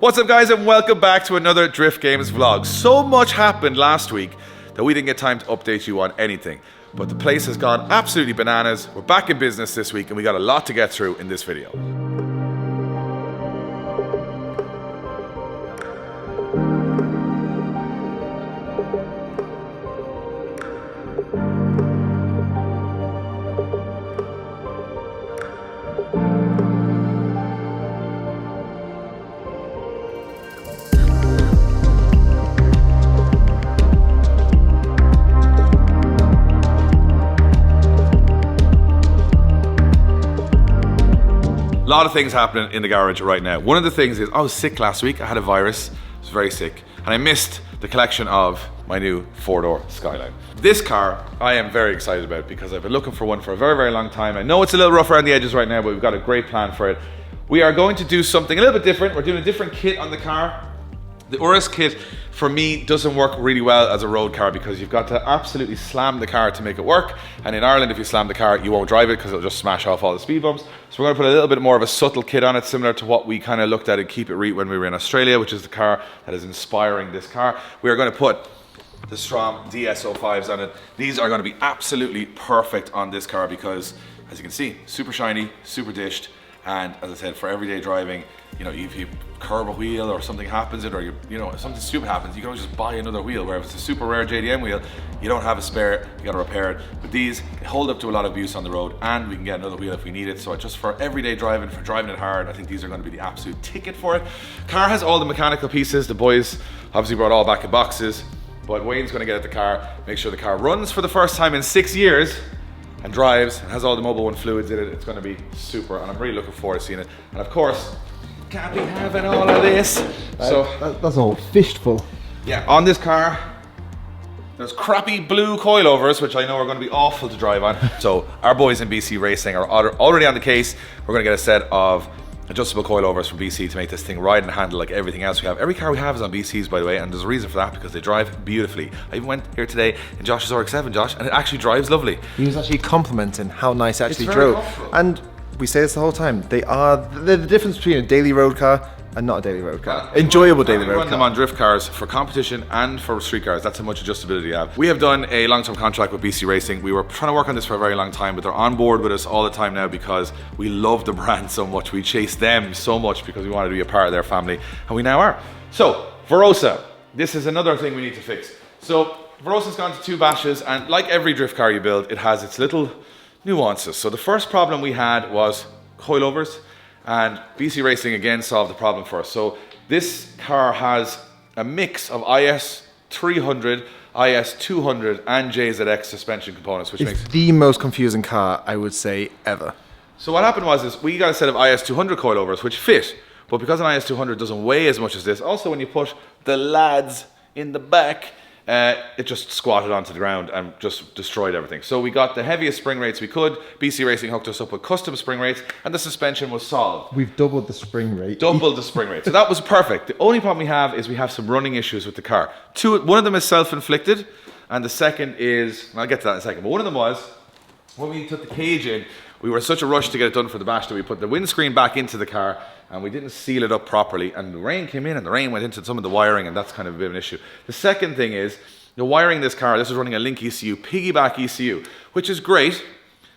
What's up guys, and welcome back to another Drift Games vlog. So much happened last week that we didn't get time to update you on anything. But the place has gone absolutely bananas. We're back in business this week and we got a lot to get through in this video. A lot of things happening in the garage right now. One of the things is I was sick last week. I had a virus. I was very sick. And I missed the collection of my new four-door Skyline. This car I am very excited about because I've been looking for one for a very, very long time. I know it's a little rough around the edges right now, but we've got a great plan for it. We are going to do something a little bit different. We're doing a different kit on the car. The Urus kit, for me, doesn't work really well as a road car because you've got to absolutely slam the car to make it work. And in Ireland, if you slam the car, you won't drive it because it'll just smash off all the speed bumps. So we're going to put a little bit more of a subtle kit on it, similar to what we kind of looked at in Keep It Reet when we were in Australia, which is the car that is inspiring this car. We are going to put the Strom DS05s on it. These are going to be absolutely perfect on this car because, as you can see, super shiny, super dished. And as I said, for everyday driving, you know, if you curb a wheel or something happens or if something stupid happens, you can always just buy another wheel. Where if it's a super rare JDM wheel, you don't have a spare, you got to repair it. But these hold up to a lot of abuse on the road, and we can get another wheel if we need it. So just for everyday driving, for driving it hard, I think these are going to be the absolute ticket for it. Car has all the mechanical pieces. The boys obviously brought all back in boxes, but Wayne's going to get at the car, make sure the car runs for the first time in 6 years. And drives and has all the Mobil 1 fluids in it. It's going to be super, and I'm really looking forward to seeing it. And of course, can't be having all of this. That's all fished full. Yeah, on this car, there's crappy blue coilovers, which I know are going to be awful to drive on. So our boys in BC Racing are already on the case. We're going to get a set of adjustable coilovers from BC to make this thing ride and handle like everything else we have. Every car we have is on BC's, by the way, and there's a reason for that because they drive beautifully. I even went here today in Josh's RX-7, Josh, and it actually drives lovely. He was actually complimenting how nice it actually drove. And we say this the whole time, they're the difference between a daily road car and not a daily road car. Enjoyable daily road car. We run them on drift cars for competition and for street cars. That's how much adjustability you have. We have done a long-term contract with BC Racing. We were trying to work on this for a very long time, but they're on board with us all the time now because we love the brand so much. We chase them so much because we wanted to be a part of their family, and we now are. So, Verosa. This is another thing we need to fix. So, Verosa's gone to 2 bashes, and like every drift car you build, it has its little nuances. So the first problem we had was coilovers. And BC Racing again solved the problem for us. So this car has a mix of IS 300, IS 200 and JZX suspension components, which makes the most confusing car, I would say, ever. So what happened was we got a set of IS 200 coilovers which fit, but because an IS 200 doesn't weigh as much as this, also when you put the lads in the back, it just squatted onto the ground and just destroyed everything. So we got the heaviest spring rates we could. BC Racing hooked us up with custom spring rates, and the suspension was solved. We've doubled the spring rate. Doubled the spring rate. So that was perfect. The only problem we have is we have some running issues with the car. One of them is self-inflicted, and the second is, and I'll get to that in a second, but one of them was, when we took the cage in, we were in such a rush to get it done for the bash that we put the windscreen back into the car and we didn't seal it up properly, and the rain came in and the rain went into some of the wiring, and that's kind of a bit of an issue. The second thing is, the wiring in this car, this is running a Link ECU, piggyback ECU, which is great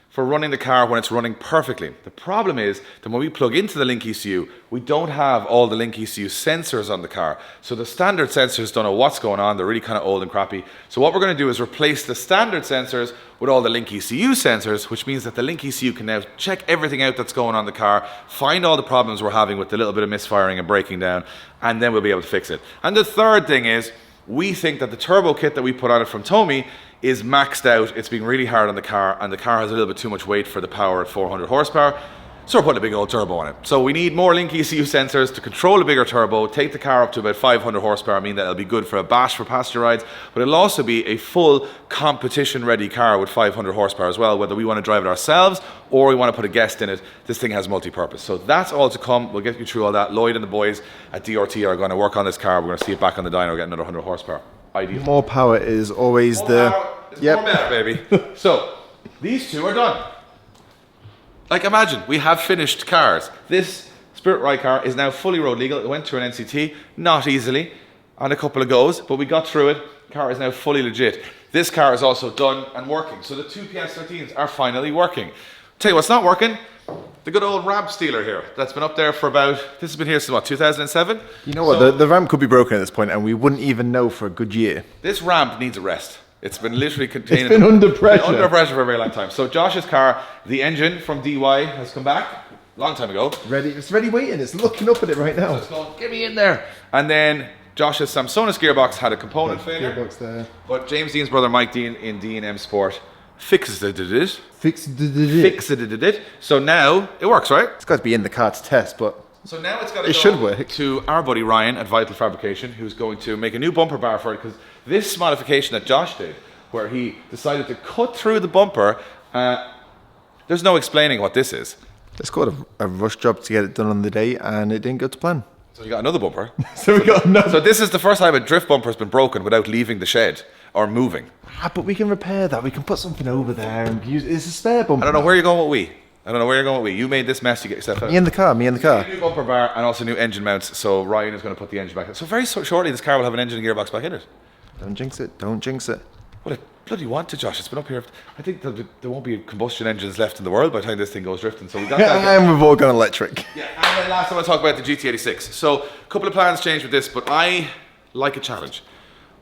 for running the car when it's running perfectly. The problem is that when we plug into the Link ECU, we don't have all the Link ECU sensors on the car. So the standard sensors don't know what's going on. They're really kind of old and crappy. So what we're going to do is replace the standard sensors with all the Link ECU sensors, which means that the Link ECU can now check everything out that's going on in the car, find all the problems we're having with the little bit of misfiring and breaking down, and then we'll be able to fix it. And the third thing is, we think that the turbo kit that we put on it from Tomy is maxed out. It's being really hard on the car, and the car has a little bit too much weight for the power at 400 horsepower. So we're putting a big old turbo on it. So we need more Link ECU sensors to control a bigger turbo, take the car up to about 500 horsepower. I mean, that'll be good for a bash for passenger rides, but it'll also be a full competition ready car with 500 horsepower as well, whether we want to drive it ourselves or we want to put a guest in it. This thing has multi-purpose. So that's all to come. We'll get you through all that. Lloyd and the boys at DRT are going to work on this car. We're going to see it back on the dyno, get another 100 horsepower. Ideal. More power is always more the... Power is more better, baby. So, these two are done. Like, imagine, we have finished cars. This Spirit Ride car is now fully road legal. It went through an NCT, not easily, on a couple of goes, but we got through it. Car is now fully legit. This car is also done and working. So the two PS13s are finally working. Tell you what's not working, the good old ramp stealer here. That's been up there for about, this has been here since what, 2007? You know what, so, the ramp could be broken at this point and we wouldn't even know for a good year. This ramp needs a rest. It's been literally contained. It's been under pressure. Under pressure for a very long time. So Josh's car, the engine from DY has come back. Long time ago. It's ready waiting. It's looking up at it right now. So it's going, get me in there. And then Josh's Samsonus gearbox had a component failure. Gearbox there. But James Dean's brother Mike Dean in D&M Sport fixed it. So now it works, right? It's got to be in the car to test, but so now it's got to it should work. To our buddy Ryan at Vital Fabrication, who's going to make a new bumper bar for it, because this modification that Josh did, where he decided to cut through the bumper, there's no explaining what this is. It's got a rush job to get it done on the day, and it didn't go to plan. So you got another bumper. So this is the first time a drift bumper has been broken without leaving the shed or moving. But we can repair that. We can put something over there and use it's a spare bumper. I don't know where you're going with we. You made this mess to get yourself out. Me in the car. New bumper bar and also new engine mounts. So Ryan is going to put the engine back in. So very shortly this car will have an engine and gearbox back in it. Don't jinx it. Well, I bloody want to, Josh. It's been up here. I think there won't be combustion engines left in the world by the time this thing goes drifting. So we got that. And we've all gone electric. Yeah. And then last time I talked about the GT86. So a couple of plans changed with this, but I like a challenge.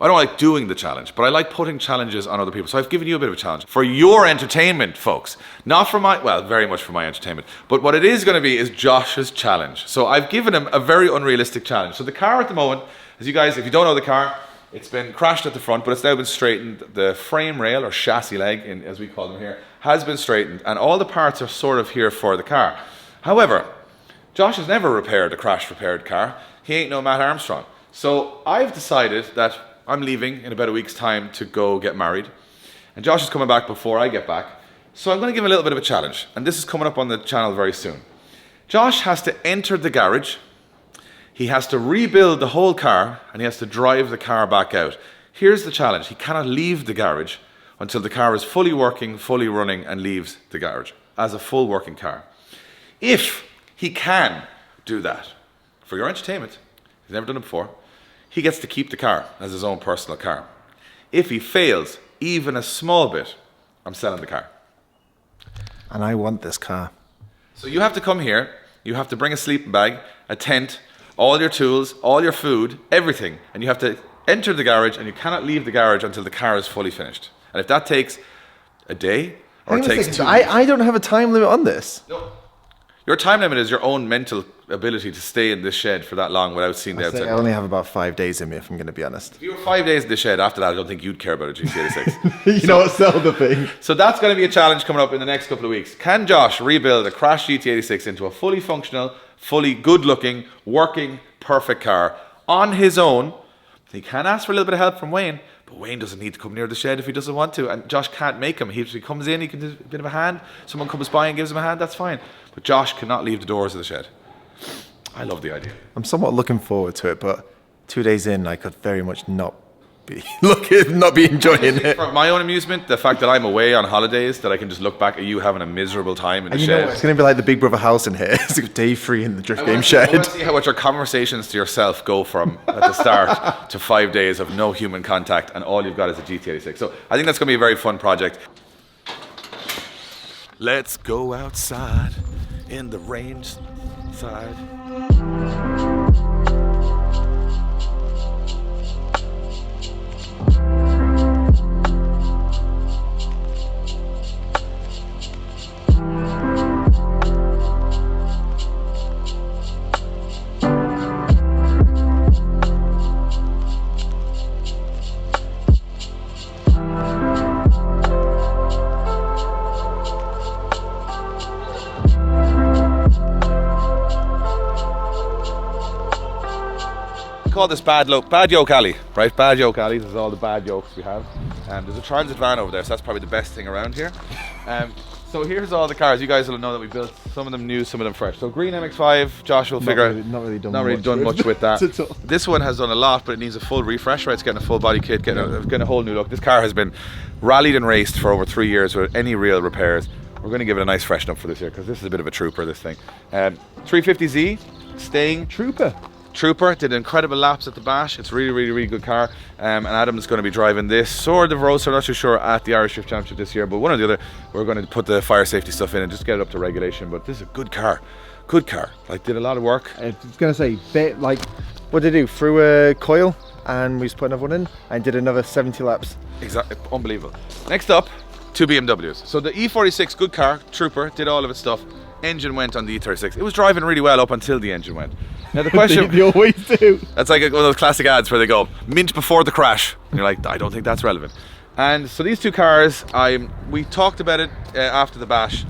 I don't like doing the challenge, but I like putting challenges on other people. So I've given you a bit of a challenge for your entertainment, folks. Not for very much for my entertainment. But what it is going to be is Josh's challenge. So I've given him a very unrealistic challenge. So the car at the moment, as you guys, if you don't know the car, it's been crashed at the front, but it's now been straightened. The frame rail, or chassis leg, as we call them here, has been straightened, and all the parts are sort of here for the car. However, Josh has never repaired a crash-repaired car. He ain't no Matt Armstrong. So I've decided that I'm leaving in about a week's time to go get married, and Josh is coming back before I get back. So I'm going to give him a little bit of a challenge, and this is coming up on the channel very soon. Josh has to enter the garage. He has to rebuild the whole car, and he has to drive the car back out. Here's the challenge. He cannot leave the garage until the car is fully working, fully running, and leaves the garage as a full working car. If he can do that, for your entertainment, he's never done it before, he gets to keep the car as his own personal car. If he fails, even a small bit, I'm selling the car. And I want this car. So you have to come here, you have to bring a sleeping bag, a tent, all your tools, all your food, everything, and you have to enter the garage, and you cannot leave the garage until the car is fully finished. And if that takes a day, or it takes 2 weeks... I don't have a time limit on this. No. Your time limit is your own mental ability to stay in this shed for that long without seeing the outside. I only have about 5 days in me, if I'm going to be honest. If you were 5 days in the shed, after that, I don't think you'd care about a GT86. You know what, sell the thing. So that's going to be a challenge coming up in the next couple of weeks. Can Josh rebuild a crashed GT86 into a fully functional, fully good-looking, working, perfect car on his own? He can ask for a little bit of help from Wayne, but Wayne doesn't need to come near the shed if he doesn't want to, and Josh can't make him. He comes in, he can do a bit of a hand, someone comes by and gives him a hand, that's fine. But Josh cannot leave the doors of the shed. I love the idea. I'm somewhat looking forward to it, but 2 days in, I could very much not be enjoying it. For my own amusement, the fact that I'm away on holidays, that I can just look back at you having a miserable time in the shed. Know, it's going to be like the Big Brother house in here. It's day 3 in the drift game shed. I want to see how much your conversations to yourself go from at the start to 5 days of no human contact, and all you've got is a GT86. So I think that's going to be a very fun project. Let's go outside in the range side. Call this bad yoke alley, right? Bad yoke alley. This is all the bad yokes we have. There's a transit van over there, so that's probably the best thing around here. So here's all the cars. You guys will know that we built some of them new, some of them fresh. So green MX-5, Josh will figure not really done much with that. This one has done a lot, but it needs a full refresh, right? It's getting a full body kit, getting a whole new look. This car has been rallied and raced for over 3 years without any real repairs. we're going to give it a nice freshen up for this year because this is a bit of a trooper, this thing. 350Z, staying Trooper. did incredible laps at the Bash. It's really good car. And Adam's going to be driving this sort of Roadster, not too sure, at the Irish Drift Championship this year, but one or the other, we're going to put the fire safety stuff in and just get it up to regulation. But this is a good car. Like, did a lot of work. I was going to say, like, what did they do? Threw a coil and we just put another one in and did another 70 laps. Exactly, unbelievable. Next up, 2 BMWs. So the E46, good car, trooper, did all of its stuff. Engine went on the E36. It was driving really well up until the engine went. Now the question, they always do. That's like one of those classic ads where they go, mint before the crash. And you're like, I don't think that's relevant. And so these two cars, we talked about it after the Bash.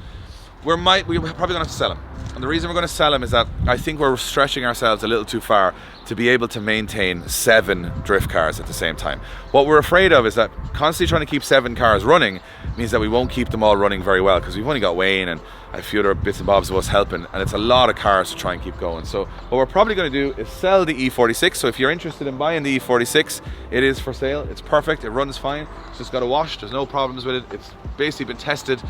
We're probably going to have to sell them. And the reason we're going to sell them is that I think we're stretching ourselves a little too far to be able to maintain 7 drift cars at the same time. What we're afraid of is that constantly trying to keep 7 cars running means that we won't keep them all running very well, because we've only got Wayne and a few other bits and bobs of us helping, and it's a lot of cars to try and keep going. So what we're probably going to do is sell the E46. So if you're interested in buying the E46, it is for sale. It's perfect, it runs fine, it's just got a wash, there's no problems with it. It's basically been tested.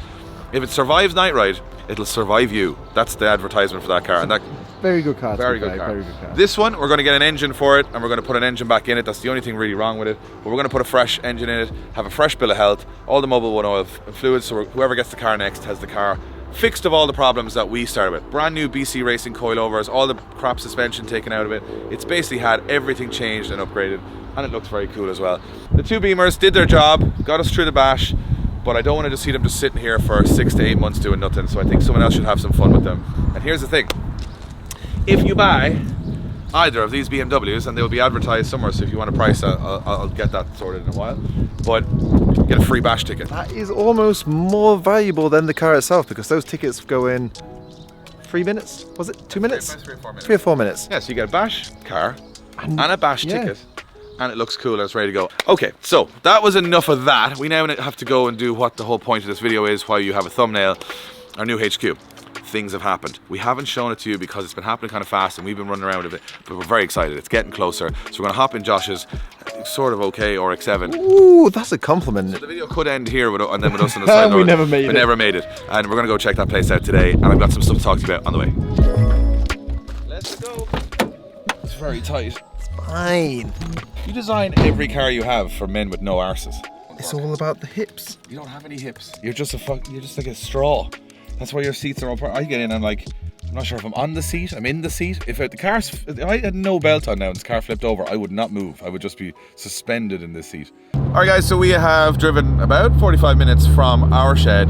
If it survives night ride, it'll survive you. That's the advertisement for that car. And that very good car. Very good car. This one, we're going to get an engine for it, and we're going to put an engine back in it. That's the only thing really wrong with it. But we're going to put a fresh engine in it, have a fresh bill of health, all the Mobil 1 oil and fluids, so whoever gets the car next has the car fixed of all the problems that we started with. Brand new BC Racing coilovers, all the crap suspension taken out of it. It's basically had everything changed and upgraded, and it looks very cool as well. The 2 Beamers did their job, got us through the Bash, but I don't want to just see them just sitting here for 6 to 8 months doing nothing, so I think someone else should have some fun with them. And here's the thing, if you buy either of these BMWs, and they'll be advertised somewhere, so if you want a price, I'll get that sorted in a while, but get a free Bash ticket. That is almost more valuable than the car itself, because those tickets go in 3 minutes, was it? 2 minutes? 3 or 4 minutes. 3 or 4 minutes. Yeah, so you get a Bash car and a Bash ticket. And it looks cool and it's ready to go. Okay, so that was enough of that. We now have to go and do what the whole point of this video is, why you have a thumbnail, our new HQ. Things have happened. We haven't shown it to you because it's been happening kind of fast and we've been running around with it, but we're very excited. It's getting closer. So we're gonna hop in Josh's sort of okay RX-7. Ooh, that's a compliment. So the video could end here and then with us on the side. We never made it. And we're gonna go check that place out today, and I've got some stuff to talk to you about on the way. Let's go. It's very tight. Fine. You design every car you have for men with no arses. It's all about the hips. You don't have any hips. You're just like a straw. That's why your seats are all I get in, I'm like, I'm not sure if I'm on the seat, I'm in the seat. If I had no belt on now and this car flipped over, I would not move. I would just be suspended in this seat. Alright guys, so we have driven about 45 minutes from our shed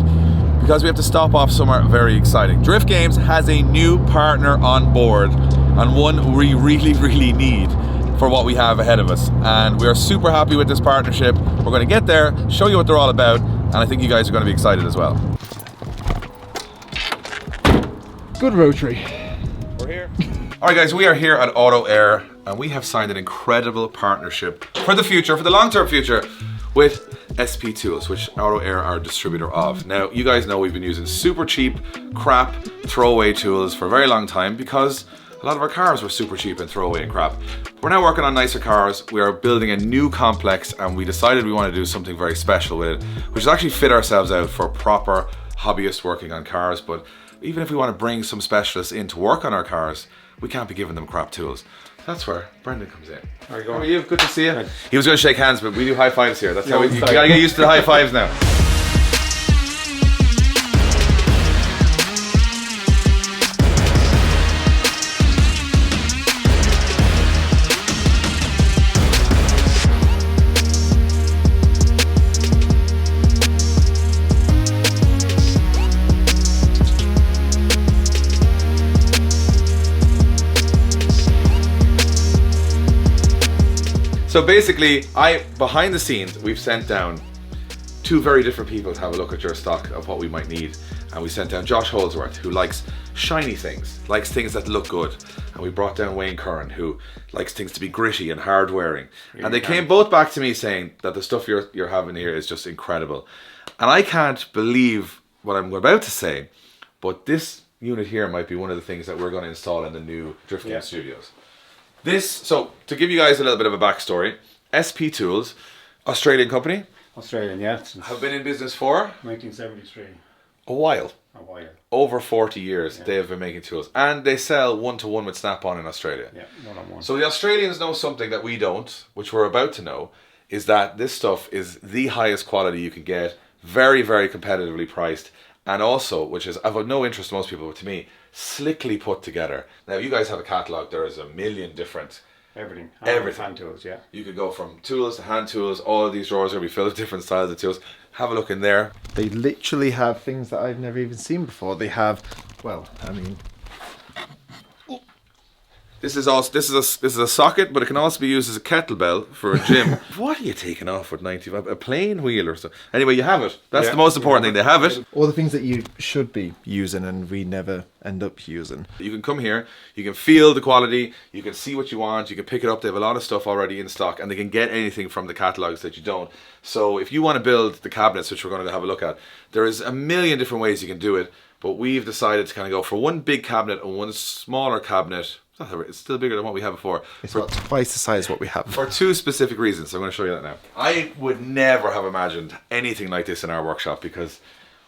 because we have to stop off somewhere very exciting. Drift Games has a new partner on board, and one we really need for what we have ahead of us, and we are super happy with this partnership. We're going to get there, show you what they're all about, and I think you guys are going to be excited as well. Good rotary. We're here. Alright guys, we are here at Auto Air, and we have signed an incredible partnership for the future, for the long-term future, with SP Tools, which Auto Air are a distributor of. Now, you guys know we've been using super cheap, crap, throwaway tools for a very long time because a lot of our cars were super cheap and throwaway and crap. We're now working on nicer cars. We are building a new complex, and we decided we want to do something very special with it, which is actually fit ourselves out for proper hobbyists working on cars. But even if we want to bring some specialists in to work on our cars, we can't be giving them crap tools. That's where Brendan comes in. How are you? Good to see you. He was going to shake hands, but we do high fives here. That's how you gotta get used to the high fives now. So basically, behind the scenes, we've sent down 2 very different people to have a look at your stock of what we might need. And we sent down Josh Holdsworth, who likes shiny things, likes things that look good. And we brought down Wayne Curran, who likes things to be gritty and hard wearing. And they came both back to me saying that the stuff you're having here is just incredible. And I can't believe what I'm about to say, but this unit here might be one of the things that we're going to install in the new Drift Game Studios. So to give you guys a little bit of a backstory, SP Tools, Australian company. Australian, yeah. Have been in business for? 1973. A while. A while. Over 40 years they have been making tools, and they sell 1-to-1 with Snap-on in Australia. Yeah, 1-on-1. So the Australians know something that we don't, which we're about to know, is that this stuff is the highest quality you can get, very, very competitively priced, and also, which is of no interest to most people, but to me, slickly put together. Now, you guys have a catalogue. There is a million different... Everything. Everything. Hand tools, yeah. You could go from tools to hand tools. All of these drawers are going to be filled with different styles of tools. Have a look in there. They literally have things that I've never even seen before. They have, well, I mean... This is a socket, but it can also be used as a kettlebell for a gym. What are you taking off with 95? A plane wheel or something? Anyway, you have it. That's the most important thing. They have it. All the things that you should be using and we never end up using. You can come here, you can feel the quality, you can see what you want, you can pick it up. They have a lot of stuff already in stock, and they can get anything from the catalogs that you don't. So if you want to build the cabinets, which we're going to have a look at, there is a million different ways you can do it, but we've decided to kind of go for one big cabinet and one smaller cabinet. It's still bigger than what we had before. It's about twice the size of what we have. For two specific reasons. So I'm going to show you that now. I would never have imagined anything like this in our workshop because,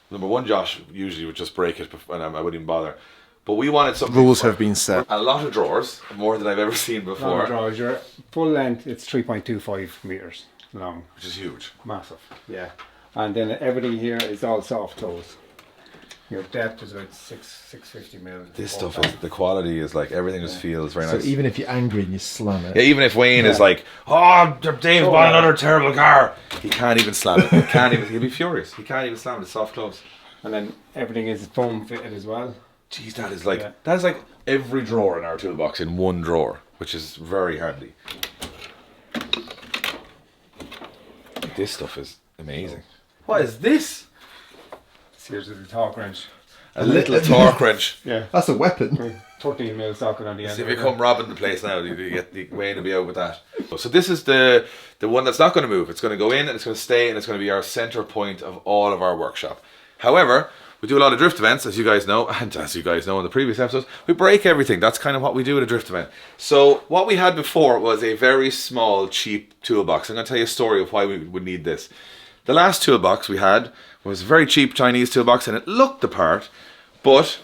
number one, Josh usually would just break it and I wouldn't even bother. But we wanted something... Rules have been set. A lot of drawers, more than I've ever seen before. A lot of drawers. Your full length, it's 3.25 meters long. Which is huge. Massive, yeah. And then everything here is all soft toes. Your depth is about 650 mil. This stuff is, the quality is like, everything just feels very nice. So even if you're angry and you slam it. Yeah, even if Wayne is like, oh, Dave's bought another terrible car. He can't even slam it. He can't even, he'll be furious. He can't even slam it, it's soft close. And then everything is foam fitted as well. Jeez, that is like, that's like every drawer in our toolbox in one drawer, which is very handy. This stuff is amazing. What is this? Here's a torque wrench. A little torque wrench. Yeah. That's a weapon. 13 mil socket on the end. See if you come robbing the place now, you get Wayne to be out with that. So this is the one that's not going to move. It's going to go in and it's going to stay and it's going to be our center point of all of our workshop. However, we do a lot of drift events, as you guys know, and as you guys know in the previous episodes, we break everything. That's kind of what we do at a drift event. So what we had before was a very small, cheap toolbox. I'm going to tell you a story of why we would need this. The last toolbox we had was a very cheap Chinese toolbox and it looked the part, but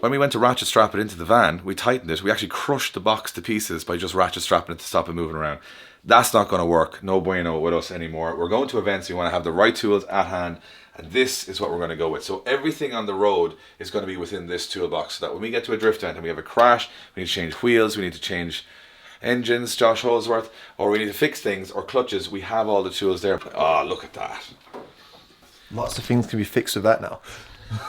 when we went to ratchet strap it into the van, we tightened it. We actually crushed the box to pieces by just ratchet strapping it to stop it moving around. That's not going to work. No bueno with us anymore. We're going to events. We want to have the right tools at hand, and this is what we're going to go with. So everything on the road is going to be within this toolbox, so that when we get to a drift event and we have a crash, we need to change wheels, we need to change engines, Josh Holsworth, or we need to fix things, or clutches, we have all the tools there. Oh, look at that. Lots of things can be fixed with that now.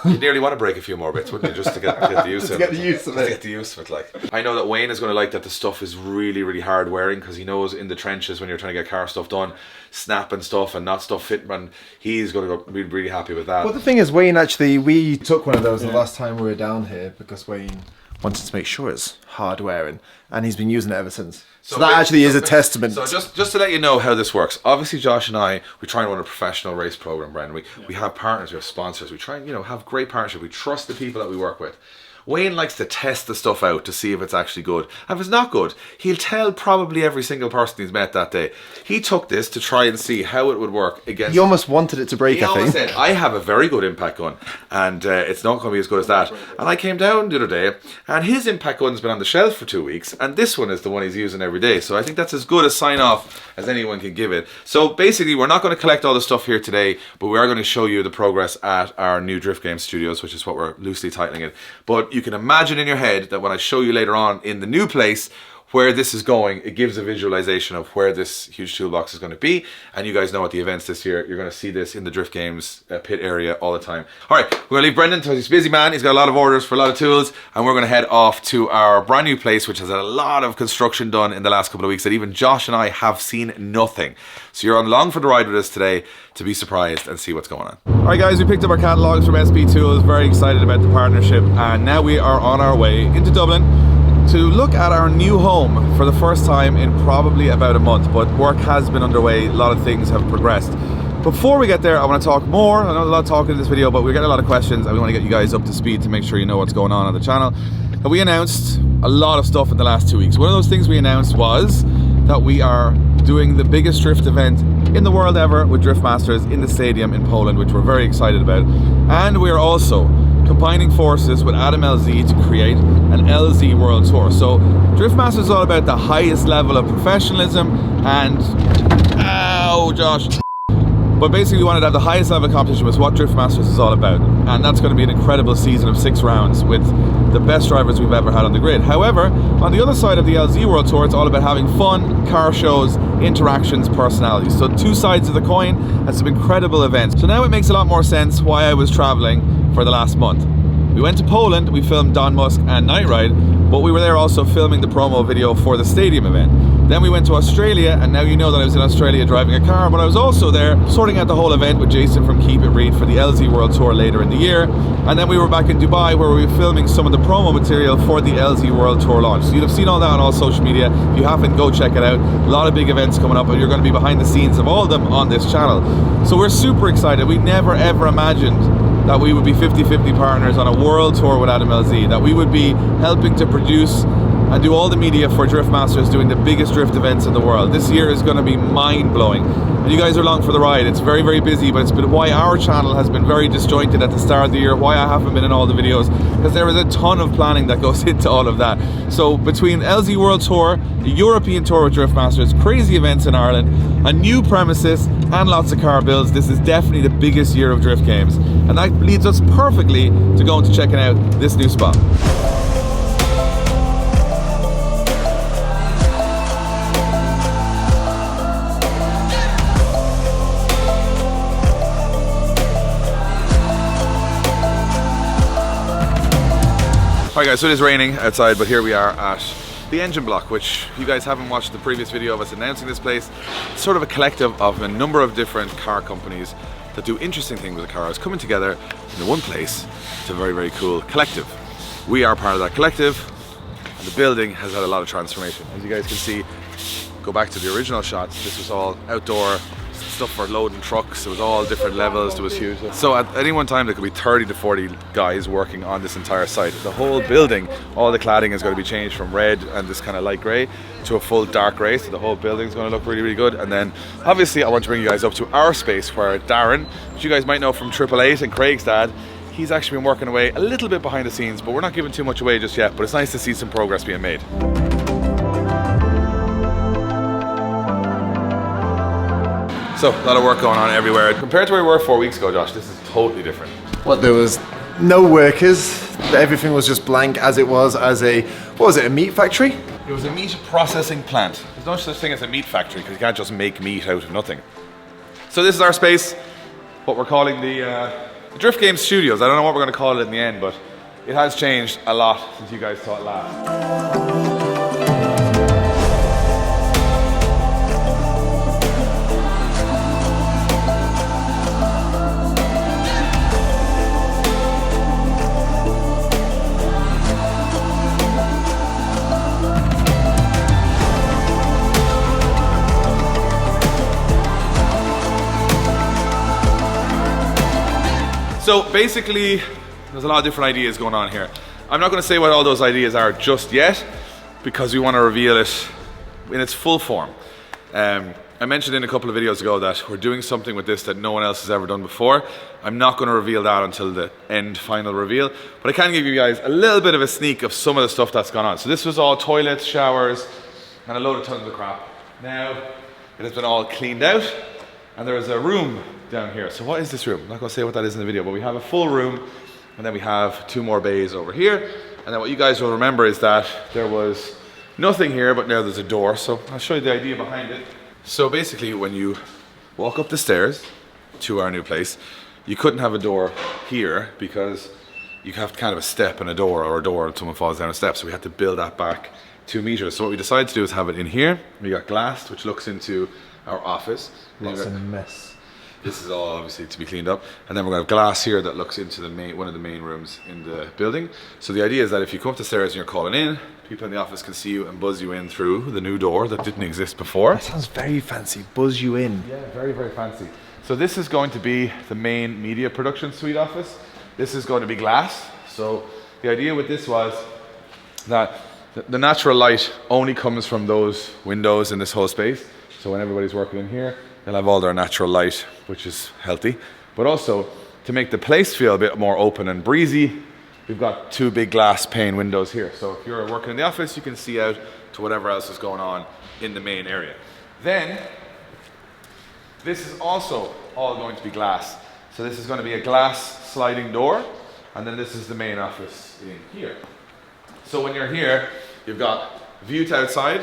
You nearly want to break a few more bits, wouldn't you, just to get the use of it. To get the use of it. To get the use of it, like. I know that Wayne is going to like that the stuff is really, really hard wearing, because he knows in the trenches when you're trying to get car stuff done, snapping stuff and not stuff fitting, and he's going to be really happy with that. Well, the thing is, Wayne, actually, we took one of those the last time we were down here, because Wayne wanted to make sure it's hard wearing, and he's been using it ever since. So that actually is a testament. So just to let you know how this works. Obviously, Josh and I, we try and run a professional race program, Brandon. We have partners, we have sponsors. We try and have great partnership. We trust the people that we work with. Wayne likes to test the stuff out to see if it's actually good. And if it's not good, he'll tell probably every single person he's met that day. He took this to try and see how it would work against... He almost wanted it to break, I think. He almost said, I have a very good impact gun, and it's not going to be as good as that. And I came down the other day, and his impact gun's been on the shelf for 2 weeks, and this one is the one he's using every day. So I think that's as good a sign-off as anyone can give it. So basically, we're not going to collect all the stuff here today, but we are going to show you the progress at our new Drift Game Studios, which is what we're loosely titling it. But you can imagine in your head that when I show you later on in the new place where this is going, it gives a visualization of where this huge toolbox is going to be. And you guys know at the events this year, you're going to see this in the Drift Games pit area all the time. All right, we're going to leave Brendan because he's a busy man. He's got a lot of orders for a lot of tools, and we're going to head off to our brand new place, which has had a lot of construction done in the last couple of weeks that even Josh and I have seen nothing. So you're along for the ride with us today to be surprised and see what's going on. All right, guys, we picked up our catalogs from SP Tools. Very excited about the partnership, and now we are on our way into Dublin to look at our new home for the first time in probably about a month, but work has been underway. A lot of things have progressed. Before we get there, I want to talk more. I know there's a lot of talking in this video, but we get a lot of questions and we want to get you guys up to speed to make sure you know what's going on the channel. And we announced a lot of stuff in the last 2 weeks. One of those things we announced was that we are doing the biggest drift event in the world ever with Drift Masters in the stadium in Poland, which we're very excited about. And we're also combining forces with Adam LZ to create an LZ World Tour. So Drift Masters is all about the highest level of professionalism and... Ow, Josh! But basically we wanted to have the highest level of competition, was what Drift Masters is all about. And that's going to be an incredible season of 6 rounds with the best drivers we've ever had on the grid. However, on the other side of the LZ World Tour, it's all about having fun, car shows, interactions, personalities. So 2 sides of the coin and some incredible events. So now it makes a lot more sense why I was traveling for the last month. We went to Poland, we filmed Don Musk and Night Ride, but we were there also filming the promo video for the stadium event. Then we went to Australia, and now you know that I was in Australia driving a car, but I was also there sorting out the whole event with Jason from Keep It Read for the LZ World Tour later in the year. And then we were back in Dubai where we were filming some of the promo material for the LZ World Tour launch. So you'd have seen all that on all social media. If you haven't, go check it out. A lot of big events coming up, and you're going to be behind the scenes of all of them on this channel. So we're super excited. We never ever imagined that we would be 50-50 partners on a world tour with Adam LZ, that we would be helping to produce and do all the media for Drift Masters, doing the biggest drift events in the world. This year is going to be mind-blowing. And you guys are along for the ride. It's very, very busy, but it's been why our channel has been very disjointed at the start of the year, why I haven't been in all the videos, because there is a ton of planning that goes into all of that. So between LZ World Tour, the European Tour with Drift Masters, crazy events in Ireland, a new premises, and lots of car builds, this is definitely the biggest year of drift games. And that leads us perfectly to going to checking out this new spot. Alright guys, so it is raining outside, but here we are at the engine block, which if you guys haven't watched the previous video of us announcing this place, it's sort of a collective of a number of different car companies that do interesting things with the cars coming together in one place. It's a very, very cool collective. We are part of that collective, and the building has had a lot of transformation. As you guys can see, go back to the original shots, this was all outdoor stuff for loading trucks. It was all different levels. There was huge. So at any one time there could be 30 to 40 guys working on this entire site. The whole building, all the cladding is going to be changed from red and this kind of light grey to a full dark grey. So the whole building is going to look really, really good. And then obviously I want to bring you guys up to our space where Darren, which you guys might know from 888 and Craig's dad, he's actually been working away a little bit behind the scenes, but we're not giving too much away just yet. But it's nice to see some progress being made. So, a lot of work going on everywhere. Compared to where we were 4 weeks ago, Josh, this is totally different. What, there was no workers, everything was just blank as it was as a, what was it, a meat factory? It was a meat processing plant. There's no such thing as a meat factory because you can't just make meat out of nothing. So this is our space, what we're calling the Drift Game Studios. I don't know what we're going to call it in the end, but it has changed a lot since you guys saw it last. So basically, there's a lot of different ideas going on here. I'm not going to say what all those ideas are just yet, because we want to reveal it in its full form. I mentioned in a couple of videos ago that we're doing something with this that no one else has ever done before. I'm not going to reveal that until the end final reveal, but I can give you guys a little bit of a sneak of some of the stuff that's gone on. So this was all toilets, showers, and a load of tons of crap. Now, it has been all cleaned out, and there is a room down here. So what is this room? I'm not going to say what that is in the video, but we have a full room, and then we have 2 more bays over here. And then what you guys will remember is that there was nothing here, but now there's a door. So I'll show you the idea behind it. So basically, when you walk up the stairs to our new place, you couldn't have a door here because you have kind of a step and a door, or a door and someone falls down a step. So we had to build that back 2 meters. So what we decided to do is have it in here. We got glass, which looks into our office. Lots of mess. This is all obviously to be cleaned up, and then we're going to have glass here that looks into the one of the main rooms in the building. So the idea is that if you come up the stairs and you're calling in, people in the office can see you and buzz you in through the new door that didn't exist before. That sounds very fancy. Buzz you in. Yeah, very, very fancy. So this is going to be the main media production suite office. This is going to be glass. So the idea with this was that The natural light only comes from those windows in this whole space. So when everybody's working in here, they'll have all their natural light, which is healthy. But also, to make the place feel a bit more open and breezy, we've got 2 big glass pane windows here. So if you're working in the office, you can see out to whatever else is going on in the main area. Then, this is also all going to be glass. So this is going to be a glass sliding door, and then this is the main office in here. So when you're here, you've got view to outside,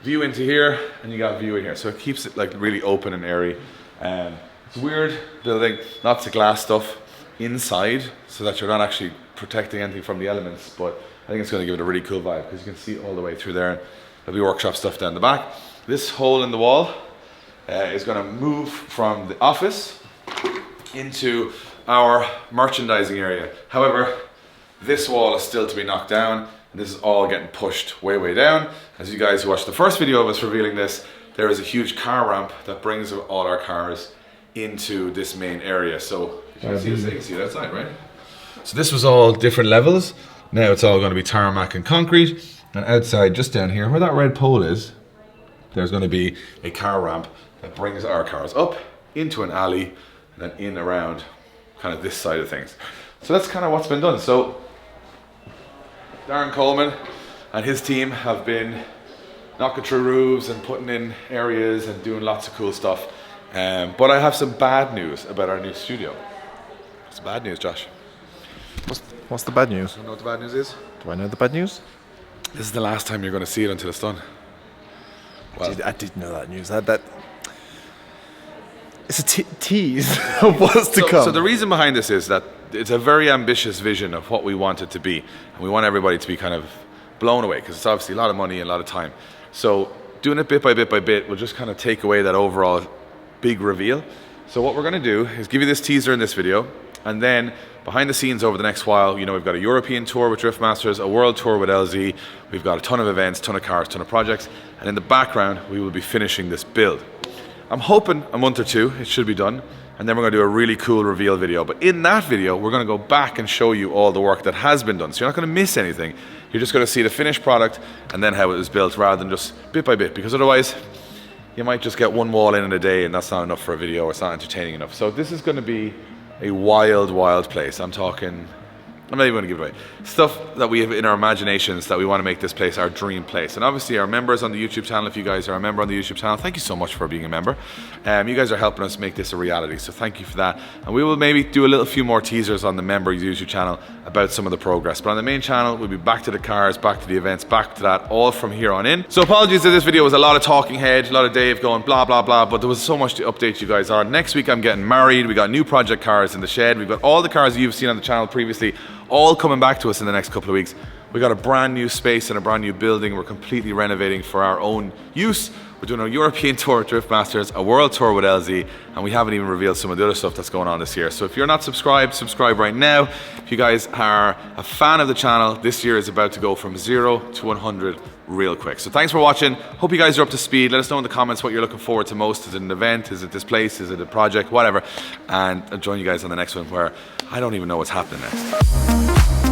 view into here, and you got view in here. So it keeps it like really open and airy. It's a weird building, lots of glass stuff inside, so that you're not actually protecting anything from the elements, but I think it's going to give it a really cool vibe because you can see all the way through there. There'll be workshop stuff down the back. This hole in the wall is going to move from the office into our merchandising area. However, this wall is still to be knocked down, and this is all getting pushed way, way down. As you guys who watched the first video of us revealing this, there is a huge car ramp that brings all our cars into this main area. So you can see it outside, right? So this was all different levels. Now it's all going to be tarmac and concrete. And outside, just down here, where that red pole is, there's going to be a car ramp that brings our cars up into an alley and then in around kind of this side of things. So that's kind of what's been done. So Darren Coleman and his team have been knocking through roofs and putting in areas and doing lots of cool stuff. But I have some bad news about our new studio. What's the bad news, Josh? What's the bad news? Do you know what the bad news is? Do I know the bad news? This is the last time you're going to see it until it's done. Well, I did know that news. It's a tease of what's to come. So the reason behind this is that it's a very ambitious vision of what we want it to be. And we want everybody to be kind of blown away because it's obviously a lot of money and a lot of time. So doing it bit by bit by bit will just kind of take away that overall big reveal. So what we're going to do is give you this teaser in this video, and then behind the scenes over the next while, you know, we've got a European tour with Drift Masters, a world tour with LZ, we've got a ton of events, ton of cars, ton of projects, and in the background we will be finishing this build. I'm hoping a month or 2 it should be done, and then we're going to do a really cool reveal video. But in that video we're going to go back and show you all the work that has been done, so you're not going to miss anything. You're just going to see the finished product and then how it was built, rather than just bit by bit, because otherwise you might just get one wall in a day and that's not enough for a video, or it's not entertaining enough. So this is going to be a wild, wild place. I'm not even going to give it away. Stuff that we have in our imaginations that we want to make this place our dream place. And obviously our members on the YouTube channel, if you guys are a member on the YouTube channel, thank you so much for being a member. You guys are helping us make this a reality, so thank you for that. And we will maybe do a few more teasers on the member YouTube channel about some of the progress. But on the main channel, we'll be back to the cars, back to the events, back to that, all from here on in. So apologies that this video was a lot of talking head, a lot of Dave going blah, blah, blah, but there was so much to update you guys on. Next week I'm getting married, we got new project cars in the shed, we've got all the cars you've seen on the channel previously, all coming back to us in the next couple of weeks. We got a brand new space and a brand new building we're completely renovating for our own use. We're doing a European tour with Drift Masters, a world tour with LZ, and we haven't even revealed some of the other stuff that's going on this year. So if you're not subscribed, subscribe right now. If you guys are a fan of the channel, this year is about to go from 0 to 100 real quick. So thanks for watching. Hope you guys are up to speed. Let us know in the comments what you're looking forward to most. Is it an event? Is it this place? Is it a project? Whatever. And I'll join you guys on the next one, where I don't even know what's happening next.